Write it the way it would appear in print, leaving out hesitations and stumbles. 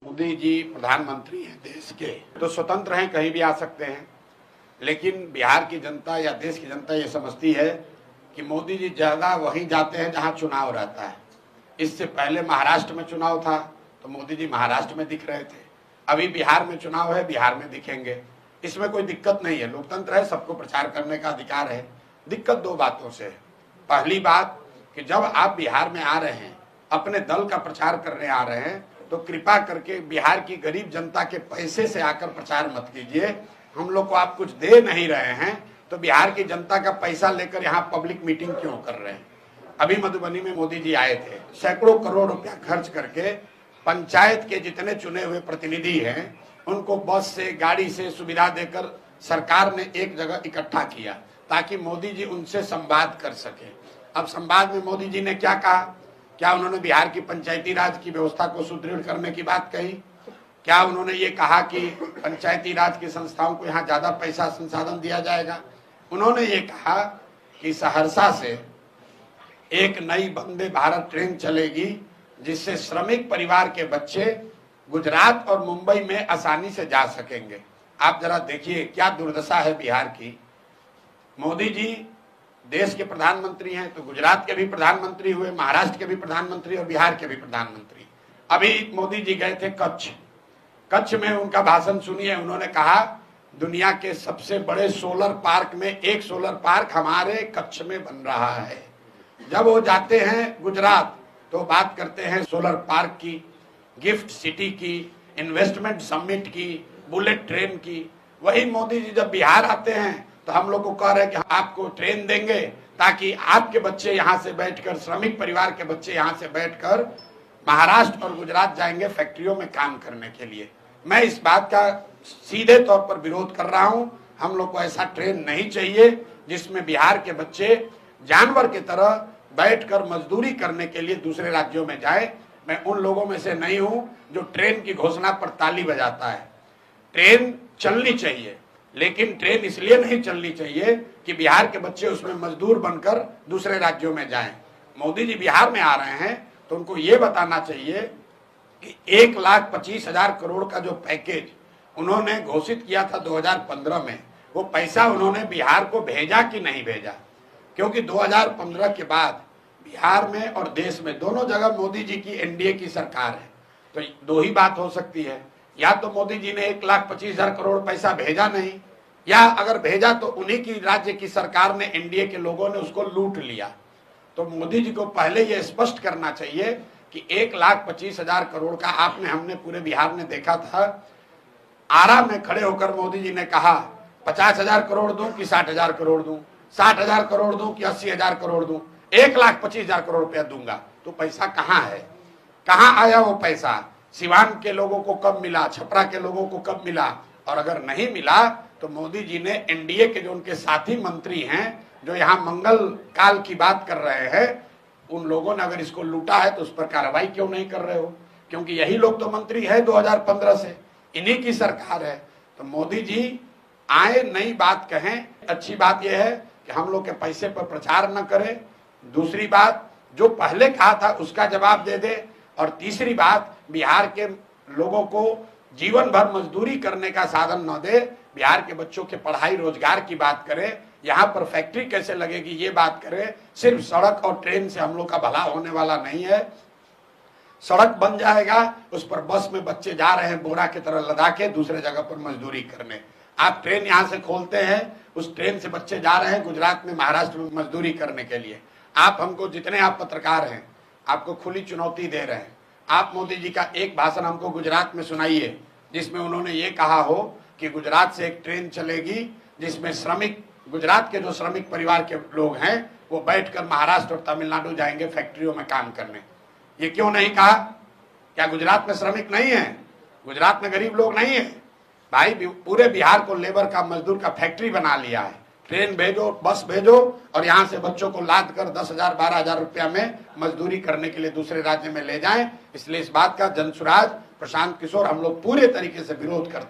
मोदी जी प्रधानमंत्री हैं देश के, तो स्वतंत्र हैं, कहीं भी आ सकते हैं। लेकिन बिहार की जनता या देश की जनता ये समझती है कि मोदी जी ज्यादा वहीं जाते हैं जहां चुनाव रहता है। इससे पहले महाराष्ट्र में चुनाव था तो मोदी जी महाराष्ट्र में दिख रहे थे। अभी बिहार में चुनाव है, बिहार में दिखेंगे। इसमें कोई दिक्कत नहीं है, लोकतंत्र है, सबको प्रचार करने का अधिकार है। दिक्कत दो बातों से है। पहली बात कि जब आप बिहार में आ रहे हैं, अपने दल का प्रचार करने आ रहे हैं, तो कृपा करके बिहार की गरीब जनता के पैसे से आकर प्रचार मत कीजिए। हम लोग को आप कुछ दे नहीं रहे हैं तो बिहार की जनता का पैसा लेकर यहाँ पब्लिक मीटिंग क्यों कर रहे हैं। अभी मधुबनी में मोदी जी आए थे, सैकड़ों करोड़ रुपया खर्च करके पंचायत के जितने चुने हुए प्रतिनिधि हैं उनको बस से, गाड़ी से सुविधा देकर सरकार ने एक जगह इकट्ठा किया ताकि मोदी जी उनसे संवाद कर सके। अब संवाद में मोदी जी ने क्या कहा? क्या उन्होंने बिहार की पंचायती राज की व्यवस्था को सुदृढ़ करने की बात कही? क्या उन्होंने ये कहा कि पंचायती राज की संस्थाओं को यहाँ ज्यादा पैसा संसाधन दिया जाएगा? उन्होंने ये कहा कि सहरसा से एक नई वंदे भारत ट्रेन चलेगी जिससे श्रमिक परिवार के बच्चे गुजरात और मुंबई में आसानी से जा सकेंगे। आप जरा देखिए क्या दुर्दशा है बिहार की। मोदी जी देश के प्रधानमंत्री हैं तो गुजरात के भी प्रधानमंत्री हुए, महाराष्ट्र के भी प्रधानमंत्री और बिहार के भी प्रधानमंत्री। अभी मोदी जी गए थे कच्छ में उनका भाषण सुनिए। उन्होंने कहा दुनिया के सबसे बड़े सोलर पार्क में एक सोलर पार्क हमारे कच्छ में बन रहा है। जब वो जाते हैं गुजरात तो बात करते हैं सोलर पार्क की, गिफ्ट सिटी की, इन्वेस्टमेंट समिट की, बुलेट ट्रेन की। वही मोदी जी जब बिहार आते हैं तो हम लोग को कह रहे हैं कि आपको ट्रेन देंगे ताकि आपके बच्चे यहाँ से बैठकर, श्रमिक परिवार के बच्चे यहाँ से बैठकर महाराष्ट्र और गुजरात जाएंगे फैक्ट्रियों में काम करने के लिए। मैं इस बात का सीधे तौर पर विरोध कर रहा हूँ। हम लोग को ऐसा ट्रेन नहीं चाहिए जिसमें बिहार के बच्चे जानवर की तरह बैठकर मजदूरी करने के लिए दूसरे राज्यों में जाए। मैं उन लोगों में से नहीं हूं जो ट्रेन की घोषणा पर ताली बजाता है। ट्रेन चलनी चाहिए, लेकिन ट्रेन इसलिए नहीं चलनी चाहिए कि बिहार के बच्चे उसमें मजदूर बनकर दूसरे राज्यों में जाएं। मोदी जी बिहार में आ रहे हैं तो उनको ये बताना चाहिए कि 1,25,000 करोड़ का जो पैकेज उन्होंने घोषित किया था 2015 में, वो पैसा उन्होंने बिहार को भेजा कि नहीं भेजा। क्योंकि 2015 के बाद बिहार में और देश में दोनों जगह मोदी जी की एनडीए की सरकार है। तो दो ही बात हो सकती है, या तो मोदी जी ने 1,25,000 करोड़ पैसा भेजा नहीं, या अगर भेजा तो उन्हीं की राज्य की सरकार ने, एनडीए के लोगों ने उसको लूट लिया। तो मोदी जी को पहले ये स्पष्ट करना चाहिए कि 1,25,000 करोड़ का हमने पूरे बिहार में देखा था। आरा में खड़े होकर मोदी जी ने कहा 50,000 करोड़ दूं कि 60,000 करोड़ दूं, 60,000 करोड़ दूं कि 80,000 करोड़ दूं, 1,25,000 करोड़ रुपया दूंगा। तो पैसा कहाँ है? कहाँ आया वो पैसा? सिवान के लोगों को कब मिला? छपरा के लोगों को कब मिला? और अगर नहीं मिला तो मोदी जी ने एनडीए के जो उनके साथी मंत्री हैं जो यहाँ मंगल काल की बात कर रहे हैं, उन लोगों ने अगर इसको लूटा है तो उस पर कार्रवाई क्यों नहीं कर रहे हो? क्योंकि यही लोग तो मंत्री है 2015 से, इन्हीं की सरकार है। तो मोदी जी आए, नई बात कहें। अच्छी बात यह है कि हम लोग के पैसे पर प्रचार न करें। दूसरी बात, जो पहले कहा था उसका जवाब दे दे। और तीसरी बात, बिहार के लोगों को जीवन भर मजदूरी करने का साधन न दे। बिहार के बच्चों के पढ़ाई रोजगार की बात करे, यहाँ पर फैक्ट्री कैसे लगेगी ये बात करे। सिर्फ सड़क और ट्रेन से हम लोग का भला होने वाला नहीं है। सड़क बन जाएगा, उस पर बस में बच्चे जा रहे हैं बोरा की तरह लदा के दूसरे जगह पर मजदूरी करने। आप ट्रेन यहाँ से खोलते हैं, उस ट्रेन से बच्चे जा रहे हैं गुजरात में, महाराष्ट्र में मजदूरी करने के लिए। आप हमको, जितने आप पत्रकार हैं, आपको खुली चुनौती दे रहे हैं। आप मोदी जी का एक भाषण हमको गुजरात में सुनाइए जिसमें उन्होंने ये कहा हो कि गुजरात से एक ट्रेन चलेगी जिसमें श्रमिक, गुजरात के जो श्रमिक परिवार के लोग हैं वो बैठकर महाराष्ट्र और तमिलनाडु जाएंगे फैक्ट्रियों में काम करने। ये क्यों नहीं कहा? क्या गुजरात में श्रमिक नहीं है? गुजरात में गरीब लोग नहीं है? भाई, पूरे बिहार को लेबर का, मजदूर का फैक्ट्री बना लिया है। ट्रेन भेजो, बस भेजो और यहाँ से बच्चों को लाद कर 10,000 12,000 रुपया में मजदूरी करने के लिए दूसरे राज्य में ले जाएं। इसलिए इस बात का जनसुराज प्रशांत किशोर हम लोग पूरे तरीके से विरोध करते हैं।